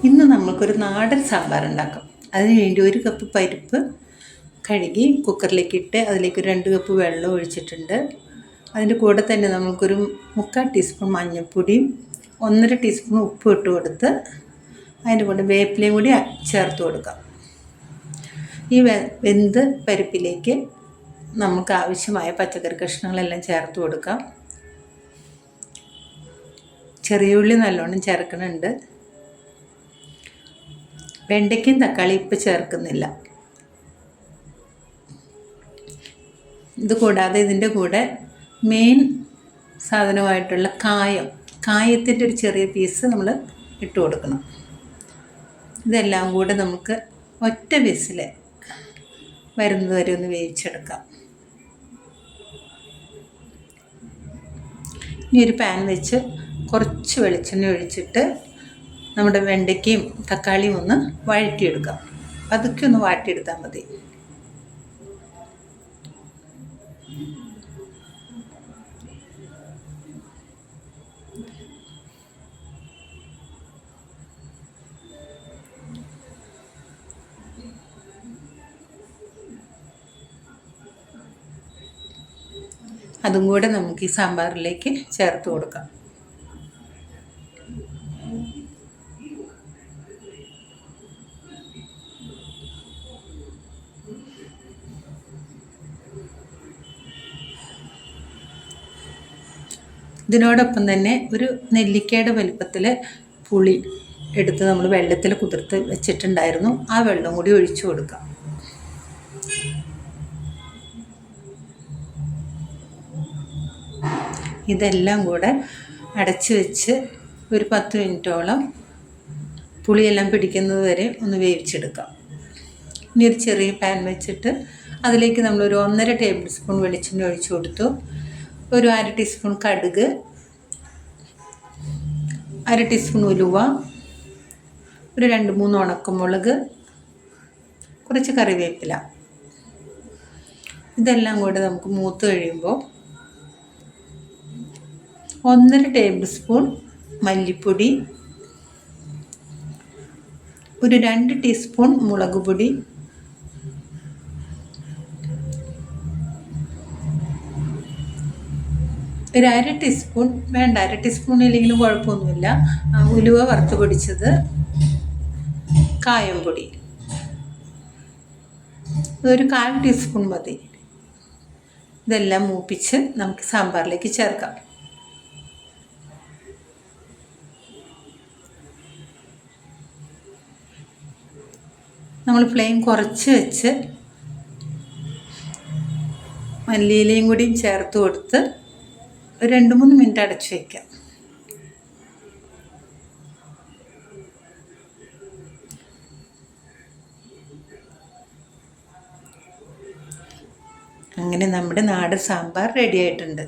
ഇന്ന് നമുക്കൊരു നാടൻ സാമ്പാർ ഉണ്ടാക്കാം. അതിന് വേണ്ടി 1 കപ്പ് പരിപ്പ് കഴുകി കുക്കറിലേക്ക് ഇട്ട് അതിലേക്ക് 2 കപ്പ് വെള്ളം ഒഴിച്ചിട്ടുണ്ട്. അതിൻ്റെ കൂടെ തന്നെ നമുക്കൊരു 3/4 ടീസ്പൂൺ മഞ്ഞൾപ്പൊടിയും 1.5 ടീസ്പൂൺ ഉപ്പ് ഇട്ട് കൊടുത്ത് അതിൻ്റെ കൂടെ വേപ്പിലയും കൂടി ചേർത്ത് കൊടുക്കാം. ഈ വെന്ത് പരിപ്പിലേക്ക് നമുക്ക് ആവശ്യമായ പച്ചക്കറി കഷ്ണങ്ങളെല്ലാം ചേർത്ത് കൊടുക്കാം. ചെറിയ ഉള്ളി നല്ലോണം ചേർക്കുന്നുണ്ട്. വെണ്ടയ്ക്കും തക്കാളി ഇപ്പം ചേർക്കുന്നില്ല. ഇത് കൂടാതെ ഇതിൻ്റെ കൂടെ മെയിൻ സാധനമായിട്ടുള്ള കായത്തിൻ്റെ ഒരു ചെറിയ പീസ് നമ്മൾ ഇട്ട് കൊടുക്കണം. ഇതെല്ലാം കൂടെ നമുക്ക് ഒറ്റ വിസിൽ വരുന്നത് വരെ ഒന്ന് വേവിച്ചെടുക്കാം. ഇനി ഒരു പാൻ വെച്ച് കുറച്ച് വെളിച്ചെണ്ണ ഒഴിച്ചിട്ട് നമ്മുടെ വെണ്ടയ്ക്കയും തക്കാളിയും ഒന്ന് വഴറ്റിയെടുക്കാം. പതുക്കെ ഒന്ന് വാട്ടിയെടുത്താൽ മതി. അതും കൂടെ നമുക്ക് ഈ സാമ്പാറിലേക്ക് ചേർത്ത് കൊടുക്കാം. ഇതിനോടൊപ്പം തന്നെ ഒരു നെല്ലിക്കയുടെ വലിപ്പത്തിൽ പുളി എടുത്ത് നമ്മൾ വെള്ളത്തിൽ കുതിർത്ത് വെച്ചിട്ടുണ്ടായിരുന്നു. ആ വെള്ളം കൂടി ഒഴിച്ചു കൊടുക്കാം. ഇതെല്ലാം കൂടെ അടച്ച് വെച്ച് ഒരു 10 മിനിറ്റോളം പുളിയെല്ലാം പിടിക്കുന്നത് വരെ ഒന്ന് വേവിച്ചെടുക്കാം. ഇനി ഒരു ചെറിയ പാൻ വെച്ചിട്ട് അതിലേക്ക് നമ്മളൊരു 1.5 ടേബിൾ സ്പൂൺ വെളിച്ചെണ്ണ ഒഴിച്ചു കൊടുത്തു. ഒരു 1/2 ടീസ്പൂൺ കടുക്, 1/2 ടീസ്പൂൺ ഉലുവ, ഒരു 2-3 ഉണക്കമുളക്, കുറച്ച് കറിവേപ്പില. ഇതെല്ലാം കൂടെ നമുക്ക് മൂത്ത് കഴിയുമ്പോൾ 1.5 ടേബിൾ സ്പൂൺ മല്ലിപ്പൊടി, ഒരു 2 ടീസ്പൂൺ മുളക് പൊടി, ഒരു 1/2 ടീസ്പൂൺ വേണ്ട, 1/2 ടീസ്പൂൺ ഇല്ലെങ്കിലും കുഴപ്പമൊന്നുമില്ല, ഉലുവ വറുത്ത് പൊടിച്ചത്, കായം പൊടി ഒരു 1/4 ടീസ്പൂൺ മതി. ഇതെല്ലാം മൂപ്പിച്ച് നമുക്ക് സാമ്പാറിലേക്ക് ചേർക്കാം. നമ്മൾ ഫ്ലെയിം കുറച്ച് വെച്ച് മല്ലിയിലയും കൂടി ചേർത്ത് കൊടുത്ത് ഒരു 2-3 മിനിറ്റ് അടച്ച് വയ്ക്കാം. അങ്ങനെ നമ്മുടെ നാടൻ സാമ്പാർ റെഡി ആയിട്ടുണ്ട്.